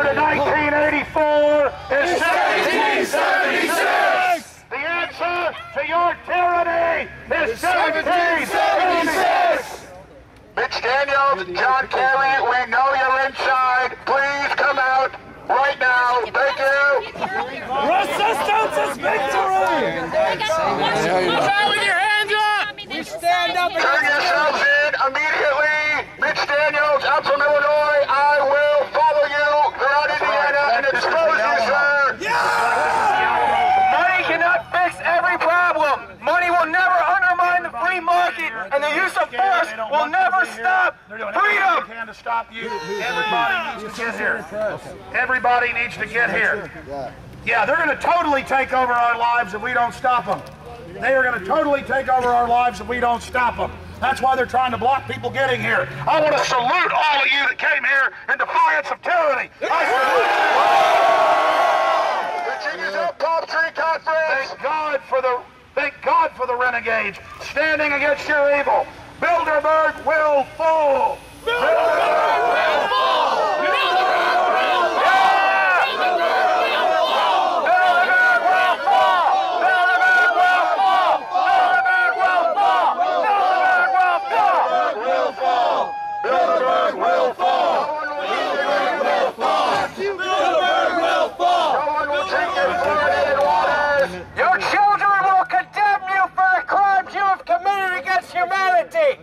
To 1984 is 1776. The answer to your tyranny is 1776. Mitch Daniels, John Kerry, we know you're inside. Please come out right now. Thank you. Resistance is victory. With your hands up. We stand up. Turn yourselves in immediately. Mitch Daniels, I'm from Illinois. I will follow you throughout Indiana and expose you, sir. Money cannot fix every problem. Money will never undermine the free market, and the use of force will never stop freedom. They can to stop you. Everybody needs to get here. Everybody needs to get here. Yeah, they're going to totally take over our lives if we don't stop them. They are going to totally take over our lives if we don't stop them. That's why they're trying to block people getting here. I want to salute all of you that came here in defiance of tyranny. I salute you. Virginia's Up Palm Tree Conference. Thank God for the renegades standing against your evil. Bilderberg will fall. Bilderberg will fall. Bilderberg will fall. Bilderberg will fall! Bilderberg will fall! Bilderberg will fall! No one will take your fluoridated waters! Your children will condemn you for the crimes you have committed against humanity!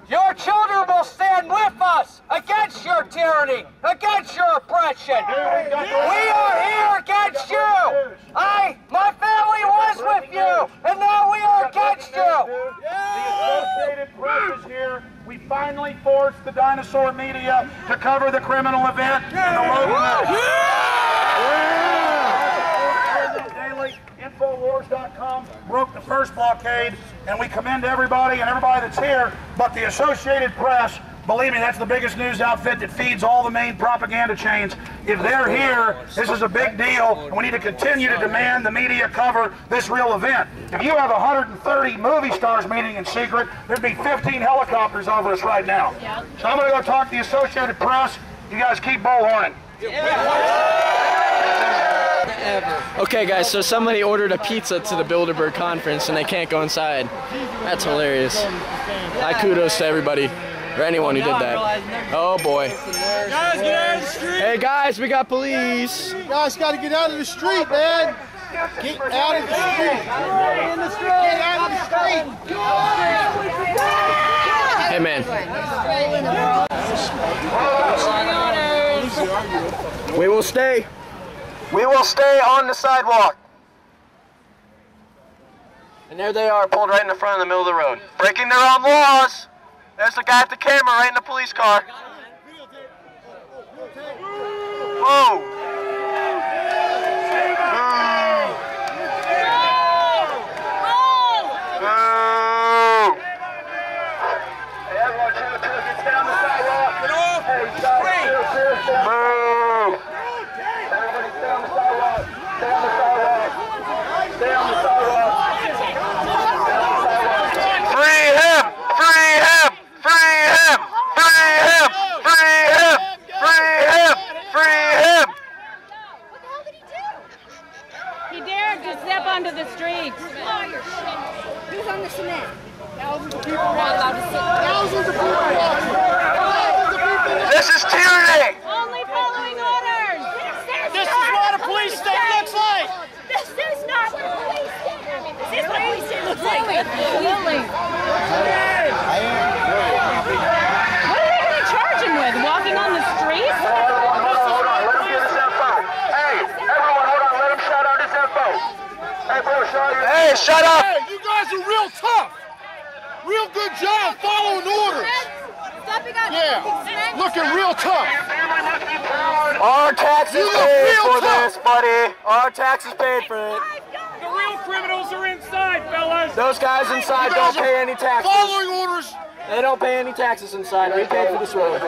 Your children will stand with us against your tyranny, against your oppression! We are here against you! My family was with you, and now we are against you! The Associated Press is here. We finally forced the dinosaur media to cover the criminal event in the local Daily Infowars.com broke the first blockade, and we commend everybody and everybody that's here, but the Associated Press, believe me, that's the biggest news outfit that feeds all the main propaganda chains. If they're here, this is a big deal, and we need to continue to demand the media cover this real event. If you have 130 movie stars meeting in secret, there'd be 15 helicopters over us right now. So I'm going to go talk to the Associated Press. You guys keep bullhorning. Okay guys, so somebody ordered a pizza to the Bilderberg conference and they can't go inside. That's hilarious. High kudos to everybody, or anyone who did that. Oh boy. Guys, get out of the street. Hey guys, we got police. You guys got to get out of the street, man. Get out of the street. Get out of the street. Hey man. We will stay. We will stay on the sidewalk. And there they are, pulled right in the front of the middle of the road. Breaking their own laws. There's the guy at the camera right in the police car. Whoa. Everyone, chill, gets down the sidewalk. Get off. Hey, stop. Everybody stay on the sidewalk. Stay on the sidewalk. Stay on the sidewalk. Free him! Free him! Free him! Free him! Free him! Free him! Free him! What the hell did he do? He dared to step onto the street. Oh, you're shit. Who's on the cement? Thousands of people. Not allowed to sit. Thousands of people watching. This is tyranny! Only following orders. This is what a police state looks like. This is not what a police state. I mean, this is what a police state looks like. Absolutely. What are they going to charge him with? Walking on the streets? Hold on, let him get his info. Hey, everyone, hold on, let him shout out his info. Hey, bro, shout out. Hey, shut up! Hey, you guys are real tough. Real good job following orders. Yeah, looking real tough. Our taxes paid for this, buddy. Our taxes paid for it. The real criminals are inside, fellas. Those guys inside don't pay any taxes. Following orders. They don't pay any taxes inside. We paid for this road.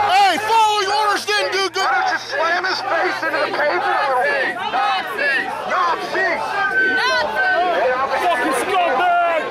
Hey, following orders didn't do good. Just slam his face into the pavement. Fucking scumbag!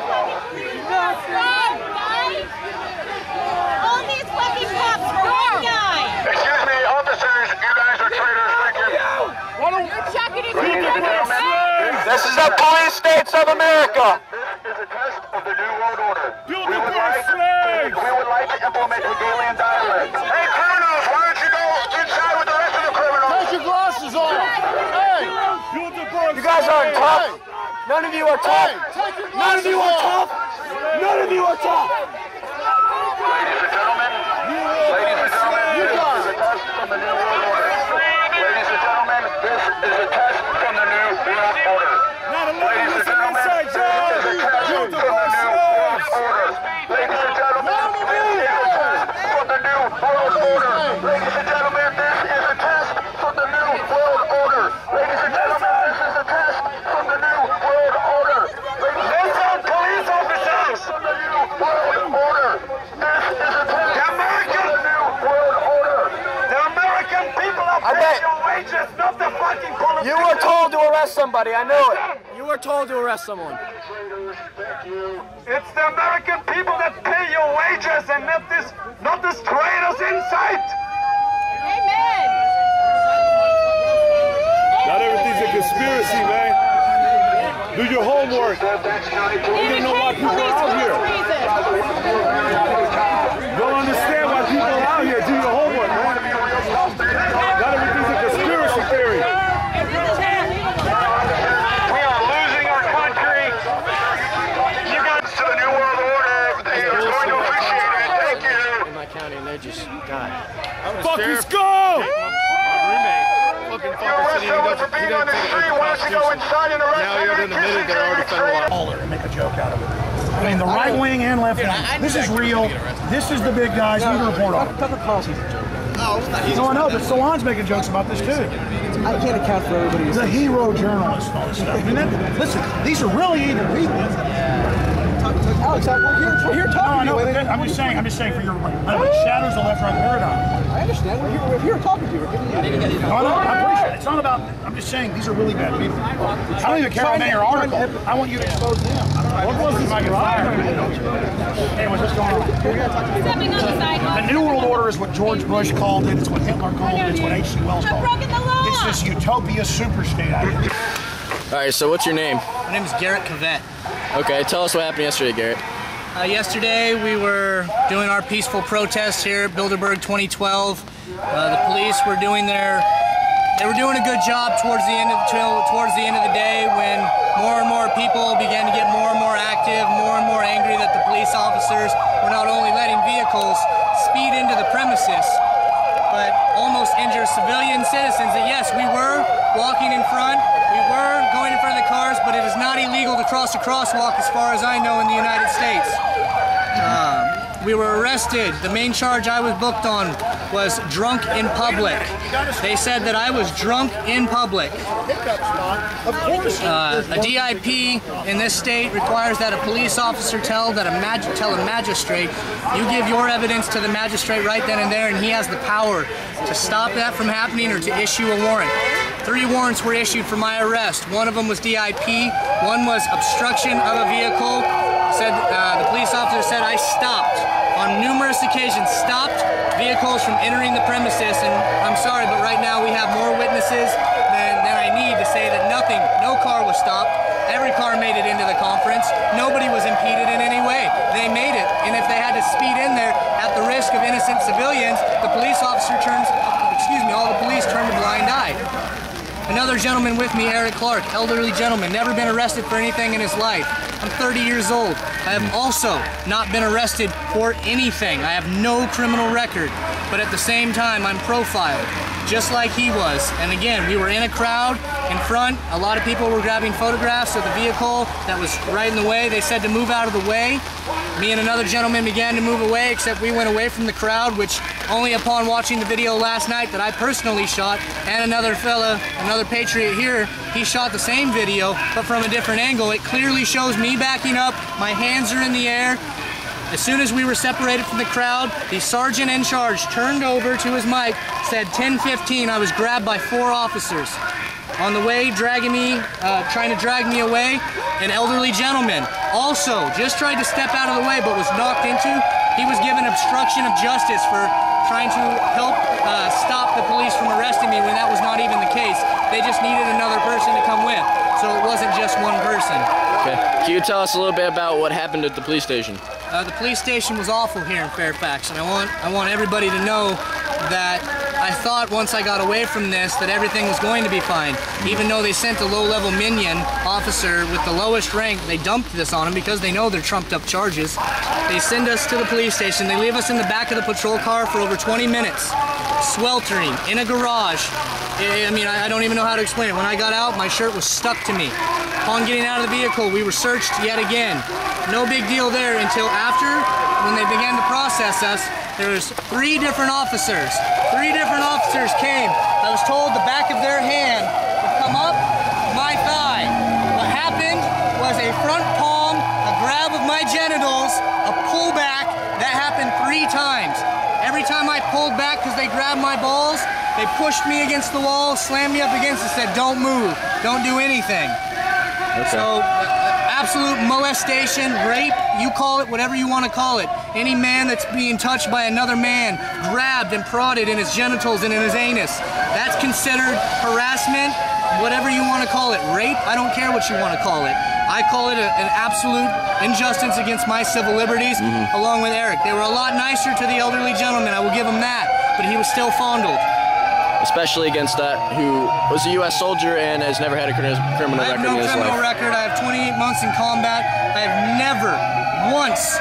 the police states of America. This is a test of the New World Order. We would Bilderberg like to implement Hegelian dialect. Hey, criminals, why don't you go inside with the rest of the criminals? Take your glasses off. Hey. You guys aren't tough. None of you are tough. None of you are tough. None of you are tough. Ladies and gentlemen, this is a test from the New World Order. Ladies and gentlemen, this is a test from the New World Order. Ladies and gentlemen, this is a test from the New World Order. Ladies and gentlemen, this is a test from the New World Order. Ladies and gentlemen, this is a test from the New World Order. Ladies and gentlemen, this is a test from the New World Order. Listen, police officers! From the New World Order. This is a test from the New World Order. The American people are paying your wages, not the fucking politicians. You were told to arrest somebody. I know it. You were told to arrest someone. It's the American people that pay your wages and not this traitors inside. Amen. Not everything's a conspiracy, man. Do your homework. You don't know why people are out here. Don't understand why people are out here. Do your homework, man. Not everything's a conspiracy theory. We are losing our country. You guys to the New World Order. They are going to appreciate it. Thank you. In my county, and they're just, God. Fucking go! You're arrested someone for being on the street. Why don't you go inside and arrest Now you're in the minute, they're already federal. All and make a joke out of it. I mean, the right wing and left wing. This is real. This is the big guys. We need to report on it. No, I know, but Salon's making jokes about this too. I can't account for everybody. The hero journalist and all this stuff. I mean, listen, these are really evil people. Alex, we're here talking No, to you. I'm just saying for your shadows the left, right paradigm. I understand. We're here talking to you. We're giving you. No, I appreciate it. It's not about. I'm just saying these are really bad people. I don't even care about your article. I want you to expose them. What was this? I get fired. Hey, what's going on? Stepping on the sidewalk. The New World Order is what George Bush called it. It's what Hitler called it. It's what H.G. Wells You're called it. broken the law. It's this utopia super state idea. All right, so what's your name? My name is Garrett Cavett. Okay, tell us what happened yesterday, Garrett. Yesterday we were doing our peaceful protest here at Bilderberg 2012. The police were doing they were doing a good job towards the end of the day when more and more people began to get more and more active, more and more angry that the police officers were not only letting vehicles speed into the premises, but almost injure civilian citizens. That yes, we were walking in front, we were going in front of the cars, but it is not illegal to cross a crosswalk as far as I know in the United States. We were arrested. The main charge I was booked on was drunk in public. They said that I was drunk in public. A DIP in this state requires that a police officer tell a magistrate, you give your evidence to the magistrate right then and there, and he has the power to stop that from happening or to issue a warrant. 3 warrants were issued for my arrest. One of them was DIP, one was obstruction of a vehicle. The police officer said I stopped, on numerous occasions, stopped vehicles from entering the premises, and I'm sorry, but right now we have more witnesses than I need to say that no car was stopped. Every car made it into the conference. Nobody was impeded in any way. They made it, and if they had to speed in there at the risk of innocent civilians, all the police turned a blind eye. Another gentleman with me, Eric Clark, elderly gentleman, never been arrested for anything in his life. I'm 30 years old. I have also not been arrested for anything. I have no criminal record, but at the same time, I'm profiled, just like he was. And again, we were in a crowd in front. A lot of people were grabbing photographs of the vehicle that was right in the way. They said to move out of the way. Me and another gentleman began to move away, except we went away from the crowd, which only upon watching the video last night that I personally shot, and another fella, another patriot here, he shot the same video, but from a different angle. It clearly shows me backing up, my hands are in the air. As soon as we were separated from the crowd, the sergeant in charge turned over to his mic, said 10:15, I was grabbed by 4 officers. On the way, trying to drag me away, an elderly gentleman also just tried to step out of the way but was knocked into. He was given obstruction of justice for trying to help stop the police from arresting me when that was not even the case. They just needed another person to come with, so it wasn't just one person. Okay. Can you tell us a little bit about what happened at the police station? The police station was awful here in Fairfax, and I want everybody to know that I thought once I got away from this that everything was going to be fine. Even though they sent a low-level minion officer with the lowest rank, they dumped this on him because they know they're trumped-up charges. They send us to the police station. They leave us in the back of the patrol car for over 20 minutes, sweltering, in a garage. I mean, I don't even know how to explain it. When I got out, my shirt was stuck to me. Upon getting out of the vehicle, we were searched yet again. No big deal there until after, when they began to process us, there was 3 different officers. 3 different officers came. I was told the back of their hand would come up my thigh. What happened was a front palm, a grab of my genitals, a pullback. That happened 3 times. Every time I pulled back because they grabbed my balls, they pushed me against the wall, slammed me up against it, said, "Don't move, don't do anything." Okay. So, absolute molestation, rape, you call it whatever you want to call it. Any man that's being touched by another man, grabbed and prodded in his genitals and in his anus, that's considered harassment, whatever you want to call it. Rape, I don't care what you want to call it. I call it an absolute injustice against my civil liberties, along with Eric. They were a lot nicer to the elderly gentleman, I will give him that, but he was still fondled. Especially against that who was a U.S. soldier and has never had a criminal record in his life. I have no criminal record. I have 28 months in combat. I have never once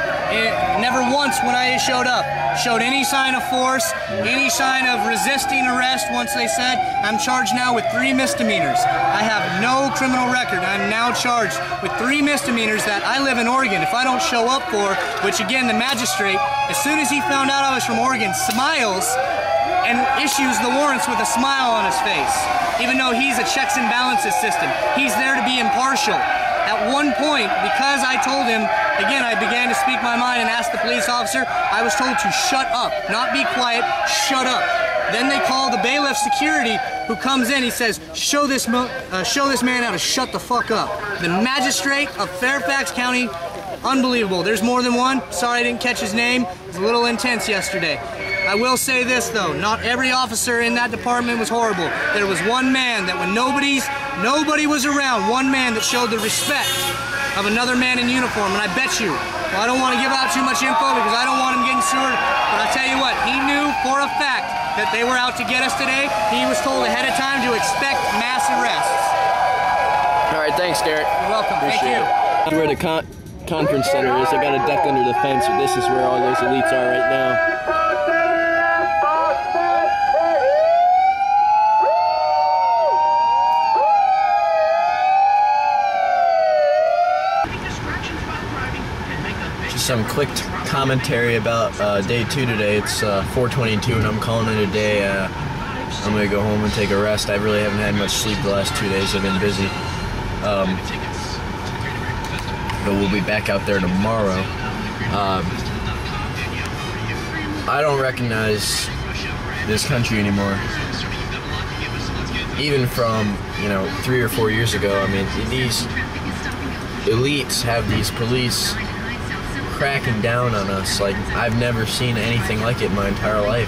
when I showed up, showed any sign of force, any sign of resisting arrest once they said, I'm charged now with 3 misdemeanors. I have no criminal record. I'm now charged with 3 misdemeanors that I live in Oregon. If I don't show up for, which again, the magistrate, as soon as he found out I was from Oregon, smiles and issues the warrants with a smile on his face, even though he's a checks and balances system. He's there to be impartial. At one point, because I told him, again, I began to speak my mind and asked the police officer, I was told to shut up, not be quiet, shut up. Then they call the bailiff security who comes in, he says, show this man how to shut the fuck up. The magistrate of Fairfax County, unbelievable. There's more than one. Sorry I didn't catch his name. It was a little intense yesterday. I will say this though, not every officer in that department was horrible. There was one man that when nobody was around, one man that showed the respect of another man in uniform, and I bet you, well, I don't want to give out too much info because I don't want him getting sued, but I'll tell you what, he knew for a fact that they were out to get us today. He was told ahead of time to expect mass arrests. All right, thanks, Garrett. You're welcome, thank you. Where the conference center is, I got a duck under the fence, so this is where all those elites are right now. Some quick commentary about day 2 today. It's 4:22 and I'm calling it a day. I'm gonna go home and take a rest. I really haven't had much sleep the last 2 days. I've been busy. But we'll be back out there tomorrow. I don't recognize this country anymore. Even from, 3 or 4 years ago. I mean, these elites have these police cracking down on us like I've never seen anything like it in my entire life.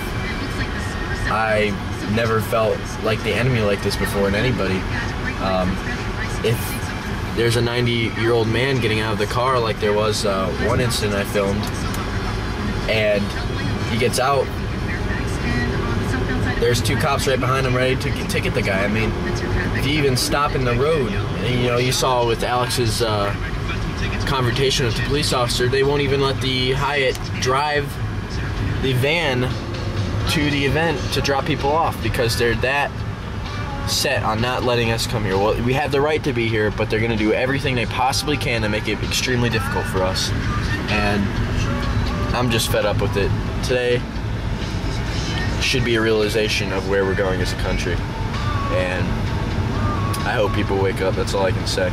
I never felt like the enemy like this before in anybody. If there's a 90-year-old man getting out of the car, like there was one incident I filmed, and he gets out, there's 2 cops right behind him ready to ticket the guy. I mean, if you even stop in the road, and, you saw with Alex's confrontation with the police officer, they won't even let the Hyatt drive the van to the event to drop people off because they're that set on not letting us come here. Well, we have the right to be here, but they're going to do everything they possibly can to make it extremely difficult for us. And I'm just fed up with it. Today should be a realization of where we're going as a country. And I hope people wake up. That's all I can say.